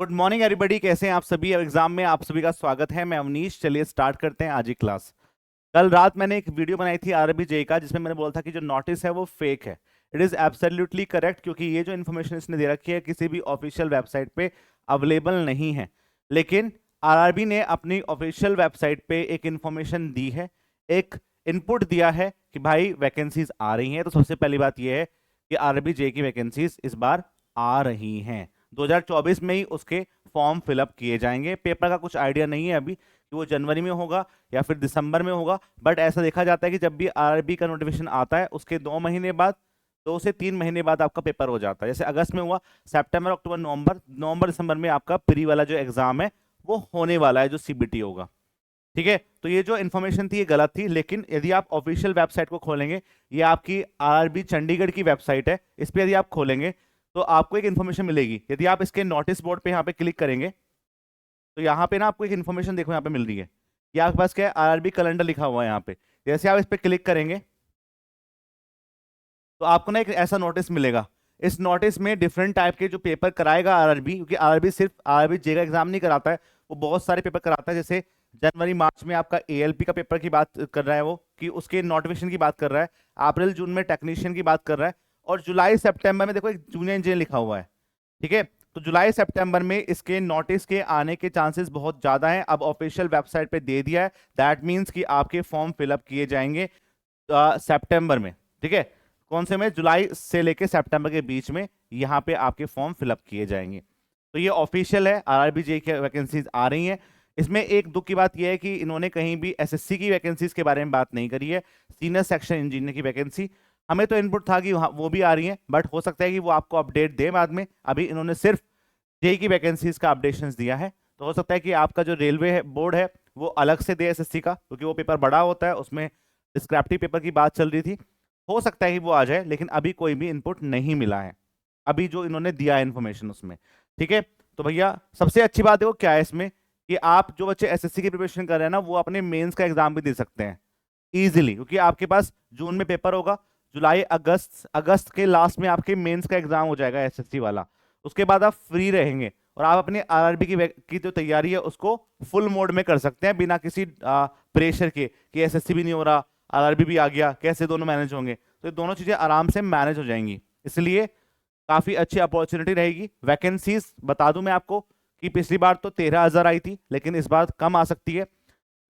Good morning everybody, कैसे हैं आप सभी। एग्जाम में आप सभी का स्वागत है। मैं अवनीश। चलिए स्टार्ट करते हैं आज की क्लास। कल रात मैंने एक वीडियो बनाई थी आरबी जेई का, जिसमें मैंने बोला था कि जो नोटिस है वो फेक है। इट इज एब्सोल्युटली करेक्ट, क्योंकि ये जो इन्फॉर्मेशन इसने दे रखी है किसी भी ऑफिशियल वेबसाइट पे अवेलेबल नहीं है। लेकिन आरआरबी ने अपनी ऑफिशियल वेबसाइट पे एक इन्फॉर्मेशन दी है, एक इनपुट दिया है कि भाई वैकेंसीज आ रही हैं। तो सबसे पहली बात यह है कि आरबी जेई की वैकेंसीज इस बार आ रही हैं। 2024 में ही उसके फॉर्म फिलअप किए जाएंगे। पेपर का कुछ आइडिया नहीं है अभी कि वो जनवरी में होगा या फिर दिसंबर में होगा, बट ऐसा देखा जाता है कि जब भी आरआरबी का नोटिफिकेशन आता है उसके 2 महीने बाद, 2 से 3 महीने बाद आपका पेपर हो जाता है। जैसे अगस्त में हुआ, सितंबर अक्टूबर नवंबर, नवंबर दिसंबर में आपका प्री वाला जो एग्जाम है वो होने वाला है, जो सीबीटी होगा। ठीक है, तो ये जो इन्फॉर्मेशन थी ये गलत थी। लेकिन यदि आप ऑफिशियल वेबसाइट को खोलेंगे, ये आपकी आरआरबी चंडीगढ़ की वेबसाइट है, इस पर यदि आप खोलेंगे तो आपको एक इन्फॉर्मेशन मिलेगी। यदि आप इसके नोटिस बोर्ड पे यहाँ पे क्लिक करेंगे तो यहाँ पे ना आपको एक इन्फॉर्मेशन देखो यहाँ पे मिल रही है। ये आपके पास क्या है, आरआरबी कैलेंडर लिखा हुआ है यहाँ पे। जैसे आप इस पे क्लिक करेंगे तो आपको ना एक ऐसा नोटिस मिलेगा। इस नोटिस में डिफरेंट टाइप के जो पेपर कराएगा आरआरबी, क्योंकि आरआरबी सिर्फ आरआरबी जे का एग्जाम नहीं कराता है, वो बहुत सारे पेपर कराता है। जैसे जनवरी मार्च में आपका एएलपी का पेपर की बात कर रहा है वो, कि उसके नोटिफिकेशन की बात कर रहा है। अप्रैल जून में टेक्नीशियन की बात कर रहा है। और जुलाई सितंबर में देखो एक जूनियर इंजीनियर लिखा हुआ है। ठीक है, तो जुलाई सितंबर में इसके नोटिस के आने के चांसेस बहुत ज्यादा हैं। अब ऑफिशियल वेबसाइट पे दे दिया है, दैट मीन्स कि आपके फॉर्म फिलअप किए जाएंगे सितंबर में। ठीक है, कौन से में, जुलाई से लेके सितंबर के बीच में यहाँ पे आपके फॉर्म फिलअप किए जाएंगे। तो ये ऑफिशियल है, आरआरबी जेई की वैकेंसीज आ रही हैं। इसमें एक दुख की बात यह है कि इन्होंने कहीं भी एसएससी की वैकेंसीज के बारे में बात नहीं करी है। सीनियर सेक्शन इंजीनियर की वैकेंसी हमें तो इनपुट था कि वो भी आ रही है, बट हो सकता है कि वो आपको अपडेट दे बाद में। अभी इन्होंने सिर्फ जेई की वैकेंसीज का अपडेशन दिया है। तो हो सकता है कि आपका जो रेलवे है, बोर्ड है, वो अलग से दे एसएससी का, क्योंकि वो पेपर बड़ा होता है, उसमें डिस्क्रिप्टिव पेपर की बात चल रही थी। हो सकता है कि वो आ जाए, लेकिन अभी कोई भी इनपुट नहीं मिला है अभी जो इन्होंने दिया है इन्फॉर्मेशन उसमें। ठीक है, तो भैया सबसे अच्छी बात देखो क्या है इसमें, कि आप जो बच्चे एसएससी की प्रिपरेशन कर रहे हैं ना, वो अपने मेंस का एग्जाम भी दे सकते हैं इजीली, क्योंकि आपके पास जून में पेपर होगा, जुलाई अगस्त, अगस्त के लास्ट में आपके मेंस का एग्जाम हो जाएगा एसएससी वाला। उसके बाद आप फ्री रहेंगे और आप अपने आरआरबी की जो तैयारी है उसको फुल मोड में कर सकते हैं, बिना किसी प्रेशर के कि एसएससी भी नहीं हो रहा, आरआरबी भी आ गया, कैसे दोनों मैनेज होंगे। तो ये दोनों चीजें आराम से मैनेज हो जाएंगी, इसलिए काफी अच्छी अपॉर्चुनिटी रहेगी। वैकेंसीज बता दूं मैं आपको कि पिछली बार तो 13,000 आई थी, लेकिन इस बार कम आ सकती है।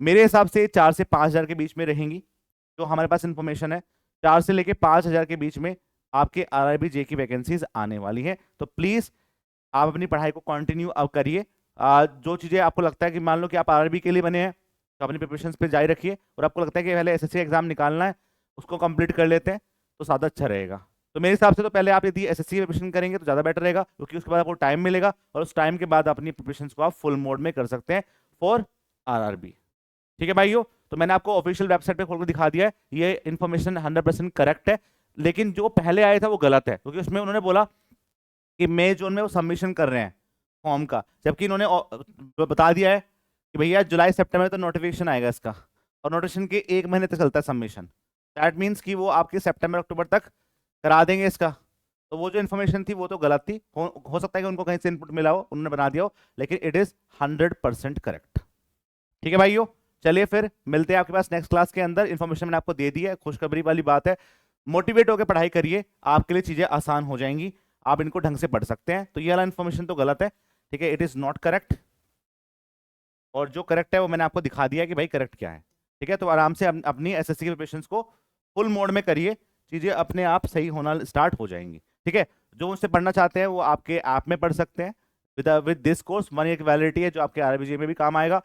मेरे हिसाब से 4 से 5 हजार के बीच में रहेंगी, जो हमारे पास इंफॉर्मेशन है। 4 से लेके 5 हजार के बीच में आपके आरआरबी जे की वैकेंसीज आने वाली है। तो प्लीज आप अपनी पढ़ाई को कंटिन्यू अब करिए। जो चीजें आपको लगता है कि मान लो कि आप आरआरबी के लिए बने हैं, तो अपनी प्रिपरेशन पे जारी रखिए। और आपको लगता है कि पहले एसएससी एग्जाम निकालना है, उसको कंप्लीट कर लेते हैं तो ज़्यादा अच्छा रहेगा। तो मेरे हिसाब से तो पहले आप यदि एसएससी की प्रिपरेशन करेंगे तो ज़्यादा बेटर रहेगा, क्योंकि उसके बाद आपको टाइम मिलेगा और उस टाइम के बाद अपनी प्रिपरेशन को आप फुल मोड में कर सकते हैं फॉर आरआरबी। ठीक है भाइयों, तो मैंने आपको ऑफिशियल वेबसाइट पे खोल कर दिखा दिया है, ये इन्फॉर्मेशन 100% करेक्ट है। लेकिन जो पहले आया था वो गलत है, क्योंकि उसमें उन्होंने बोला कि मई जून में वो सबमिशन कर रहे हैं फॉर्म का, जबकि इन्होंने बता दिया है कि भैया जुलाई सितंबर तो नोटिफिकेशन आएगा इसका, और नोटिफिकेशन के 1 महीने तक चलता है सबमिशन। दैट मीन्स कि वो आपके सितंबर अक्टूबर तक करा देंगे इसका। तो वो जो इन्फॉर्मेशन थी वो तो गलत थी। हो सकता है कि उनको कहीं से इनपुट मिला हो, उन्होंने बना दिया हो, लेकिन इट इज 100% करेक्ट। ठीक है भाइयों, चलिए फिर मिलते हैं आपके पास नेक्स्ट क्लास के अंदर। इन्फॉर्मेशन मैंने आपको दे दी है, खुशखबरी वाली बात है। मोटिवेट होकर पढ़ाई करिए, आपके लिए चीजें आसान हो जाएंगी, आप इनको ढंग से पढ़ सकते हैं। तो ये वाला इन्फॉर्मेशन तो गलत है, ठीक है, इट इज नॉट करेक्ट। और जो करेक्ट है वो मैंने आपको दिखा दिया कि भाई करेक्ट क्या है। ठीक है, तो आराम से अपनी एसएससी की प्रिपरेशन को फुल मोड में करिए, चीजें अपने आप सही होना स्टार्ट हो जाएंगी। ठीक है, जो मुझसे पढ़ना चाहते हैं वो आपके ऐप में पढ़ सकते हैं। विद दिस कोर्स 1 ईयर की वैलिडिटी है, जो आपके आरबीजे में भी काम आएगा,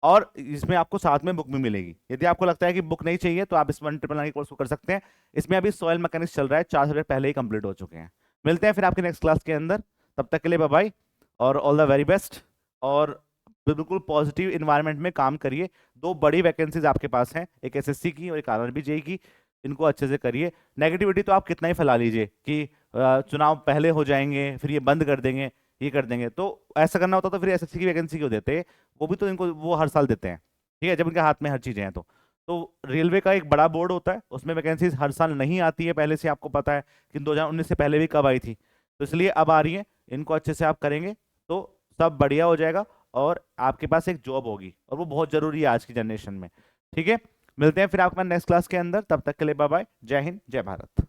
और इसमें आपको साथ में बुक भी मिलेगी। यदि आपको लगता है कि बुक नहीं चाहिए तो आप इस 1,999 कोर्स को कर सकते हैं। इसमें अभी सॉइल मैकेनिक्स चल रहा है, 4 सब्जेक्ट पहले ही कंप्लीट हो चुके हैं। मिलते हैं फिर आपके नेक्स्ट क्लास के अंदर, तब तक के लिए बाय बाय और ऑल द वेरी बेस्ट। और बिल्कुल पॉजिटिव इन्वायरमेंट में काम करिए। 2 बड़ी वैकेंसीज आपके पास हैं, एक एसएससी की और एक आरआरबी जेई की, इनको अच्छे से करिए। नेगेटिविटी तो आप कितना ही फैला लीजिए कि चुनाव पहले हो जाएंगे, फिर ये बंद कर देंगे, ये कर देंगे, तो ऐसा करना होता तो फिर एसएससी की वैकेंसी क्यों देते। वो भी तो इनको वो हर साल देते हैं, ठीक है, जब उनके हाथ में हर चीजें हैं। तो रेलवे का एक बड़ा बोर्ड होता है, उसमें वैकेंसीज हर साल नहीं आती है, पहले से आपको पता है कि 2019 से पहले भी कब आई थी। तो इसलिए अब आ रही है, इनको अच्छे से आप करेंगे तो सब बढ़िया हो जाएगा और आपके पास एक जॉब होगी, और वो बहुत जरूरी है आज की जनरेशन में। ठीक है, मिलते हैं फिर आपका नेक्स्ट क्लास के अंदर, तब तक के लिए बाय बाय, जय हिंद जय भारत।